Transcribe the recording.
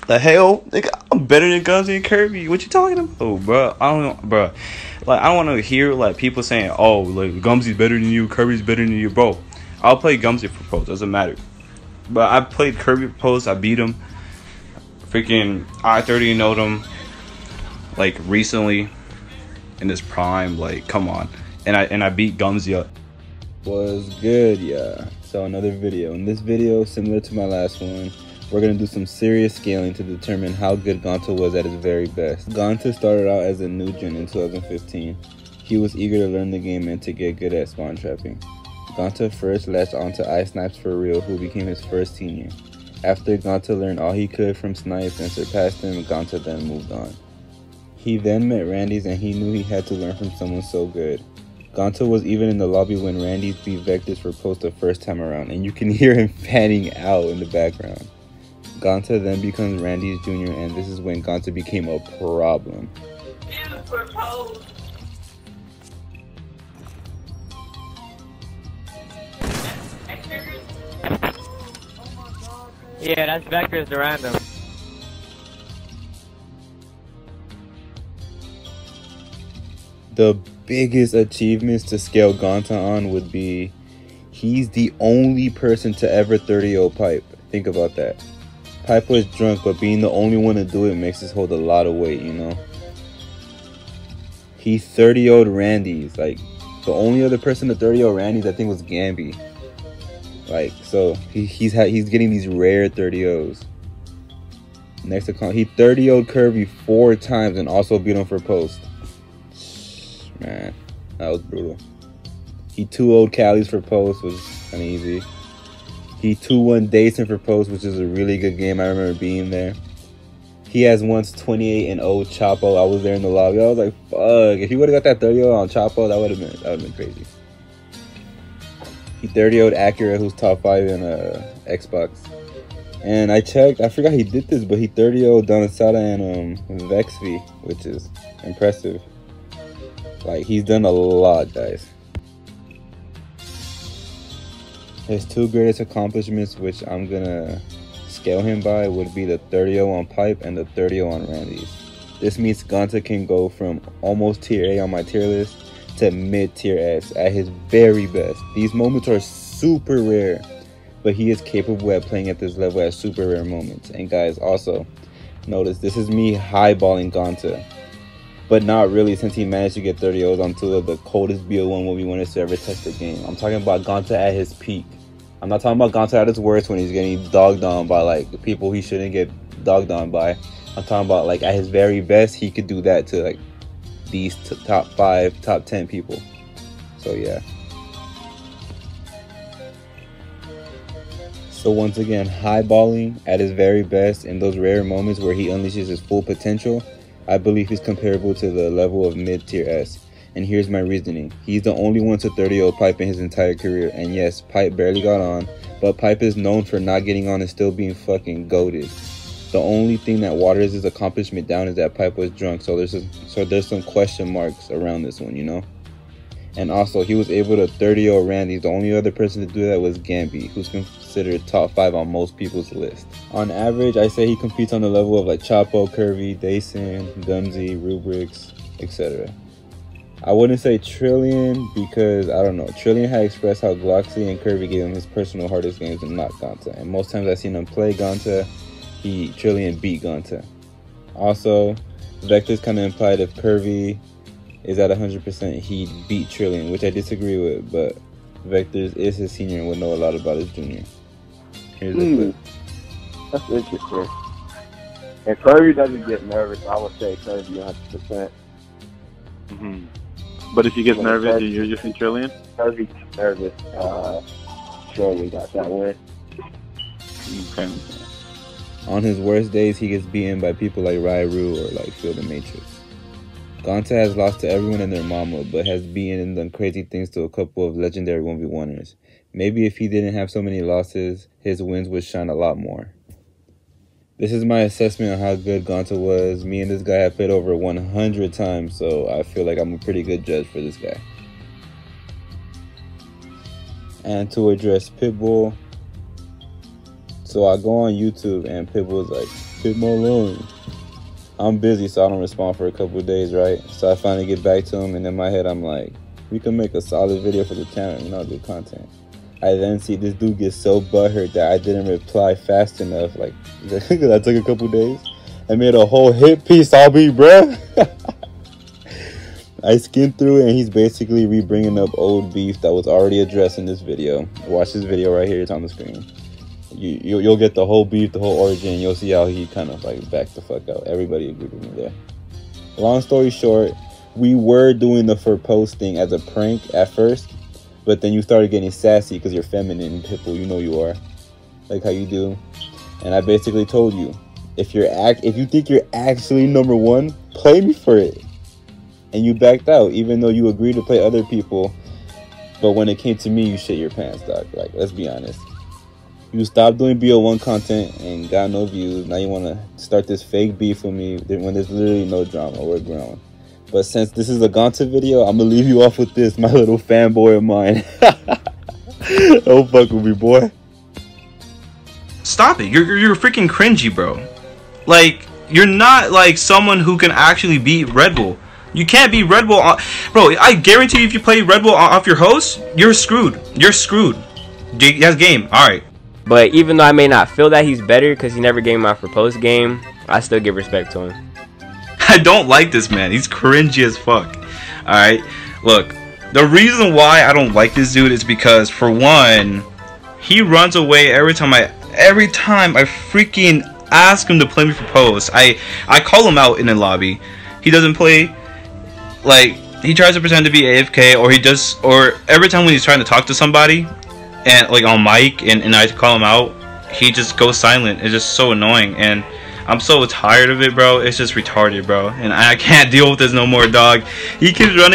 The hell, nigga, I'm better than Gumsy and Kirby. What you talking about, oh, bro? I don't know, bro. Like, I don't want to hear like people saying, "Oh, like Gumsy's better than you, Kirby's better than you, bro." I'll play Gumsy for Post, doesn't matter. But I played Kirby for Post, I beat him. Freaking I-30 knowed him like recently in his prime. Like, come on, and I beat Gumsy up. Was good, yeah. So another video. In this video, similar to my last one, we're gonna do some serious scaling to determine how good Gonta was at his very best. Gonta started out as a new gen in 2015. He was eager to learn the game and to get good at spawn trapping. Gonta first latched onto Ice Snipes for Real, who became his first senior. After Gonta learned all he could from Snipes and surpassed him, Gonta then moved on. He then met Randy's and he knew he had to learn from someone so good. Gonta was even in the lobby when Randy's beat Vectors for Post the first time around, and you can hear him fanning out in the background. Gonta then becomes Randy's junior, and this is when Gonta became a problem. Yeah, that's Vectors to random. The biggest achievements to scale Gonta on would be he's the only person to ever 30-0 Pipe. Think about that. Pipe was drunk, but being the only one to do it makes us hold a lot of weight, you know? He 30-0'd Randy's. Like, the only other person to 30-0 Randy's, I think, was Gamby. Like, so he's getting these rare 30-0s. Next to he 30-0'd Kirby 4 times and also beat him for Post. Man, that was brutal. He 2-0'd Callie's for Post, was uneasy. He 2-1 Dayson for Post, which is a really good game. I remember being there. He has once 28-0 Chapo. I was there in the lobby. I was like, fuck. If he would have got that 30-0 on Chapo, that would have been crazy. He 30-0'd Acura, who's top 5 in Xbox. And I checked. I forgot he did this, but he 30-0'd Donasada and Vexvi, which is impressive. Like, he's done a lot, guys. His 2 greatest accomplishments, which I'm gonna scale him by, would be the 30-0 on Pipe and the 30-0 on Randy's. This means Gonta can go from almost tier A on my tier list to mid-tier S at his very best. These moments are super rare, but he is capable at playing at this level at super rare moments. And guys, also, notice this is me highballing Gonta. But not really, since he managed to get 30-0s on 2 of the coldest BO1 1v1ers to ever test the game. I'm talking about Gonta at his peak. I'm not talking about Gonta at his worst when he's getting dogged on by like people he shouldn't get dogged on by. I'm talking about like at his very best, he could do that to like these top 5, top 10 people. So yeah. So once again, highballing at his very best in those rare moments where he unleashes his full potential, I believe he's comparable to the level of mid-tier S. And here's my reasoning. He's the only one to 30-0 Pipe in his entire career. And yes, Pipe barely got on, but Pipe is known for not getting on and still being fucking goated. The only thing that waters his accomplishment down is that Pipe was drunk, so there's some question marks around this one, you know? And also, he was able to 30-0 Randy. The only other person to do that was Gamby, who's considered top 5 on most people's list. On average, I say he competes on the level of like Chapo, Curvy, Dayson, Gumsy, Rubrics, etc. I wouldn't say Trillion because, I don't know, Trillion had expressed how Gloxy and Curvy gave him his personal hardest games and not Gonta. And most times I've seen him play Gonta, Trillion beat Gonta. Also, Vectors kind of implied if Curvy is at 100%, he'd beat Trillion, which I disagree with, but Vectors is his senior and would know a lot about his junior. Here's the clip. That's interesting. If Kirby doesn't get nervous, I would say Kirby 100%. But if you get nervous, you're using Trillion? Kirby gets nervous. Trillion got that win. Okay. On his worst days, he gets beaten by people like Rairu or like Field and Matrix. Gonta has lost to everyone and their mama, but has beaten and done crazy things to a couple of legendary 1v1ers. Maybe if he didn't have so many losses, his wins would shine a lot more. This is my assessment on how good Gonta was. Me and this guy have played over 100 times, so I feel like I'm a pretty good judge for this guy. And to address Pitbull, so I go on YouTube and Pitbull's like, Hit my line. I'm busy, so I don't respond for a couple of days, right? So I finally get back to him, and in my head, I'm like, we can make a solid video for the channel, you know, do content. I then see this dude get so butthurt that I didn't reply fast enough. Like, that took a couple days. I made a whole hit piece, I'll be, bruh. I skimmed through it, and he's basically re-bringing up old beef that was already addressed in this video. Watch this video right here, it's on the screen. You'll get the whole beef, the whole origin. You'll see how he kind of like backed the fuck out. Everybody agreed with me there. Long story short, we were doing the for post thing as a prank at first, but then you started getting sassy because you're feminine, Pitbull. You know you are, like how you do. And I basically told you, if you think you're actually number one, play me for it. And you backed out, even though you agreed to play other people. But when it came to me, you shit your pants, dog. Like, let's be honest. You stopped doing BO1 content and got no views. Now you want to start this fake beef with me when there's literally no drama. We're grown. But since this is a Gonta video, I'm going to leave you off with this, my little fanboy of mine. Don't fuck with me, boy. Stop it. You're freaking cringy, bro. Like, you're not like someone who can actually beat Red Bull. You can't beat Red Bull. Bro, I guarantee you if you play Red Bull off your host, you're screwed. You're screwed. That's game. Alright. But even though I may not feel that he's better because he never gave my proposed game, I still give respect to him. I don't like this man. He's cringy as fuck. Alright? Look, the reason why I don't like this dude is because, for one, he runs away every time I freaking ask him to play me for post. I call him out in the lobby. He doesn't play. Like, he tries to pretend to be AFK, or every time when he's trying to talk to somebody, and like on mic, and I call him out, he just goes silent. It's just so annoying, and I'm so tired of it, bro. It's just retarded, bro, and I can't deal with this no more, dog. He keeps running